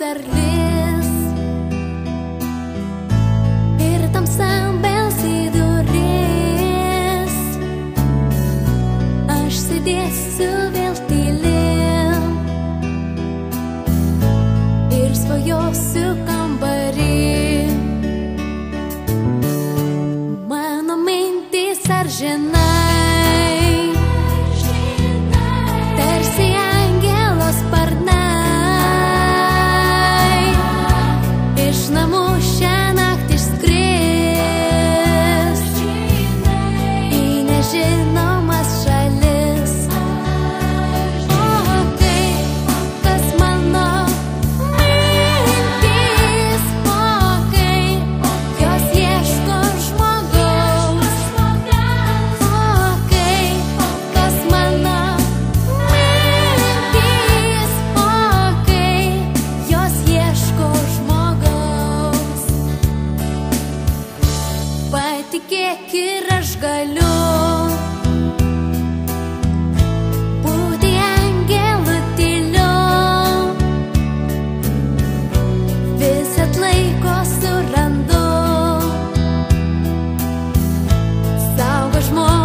ar lis ir tamsa belsi duris. Aš sėdėsiu vėl tylim ir svajosiu kambarį. Mano mintys ar žinai, tarsi angelo sparnai, iš namų šią naktį išskris į nežinomas šalis. O kaip, kas mano mintys, o kaip jos ieško žmogaus. O kaip, kas mano mintys, o kaip jos ieško žmogaus. Patikėk ir aš galiu būti angelu tyliu, visad laiko surandu, saugo žmogų.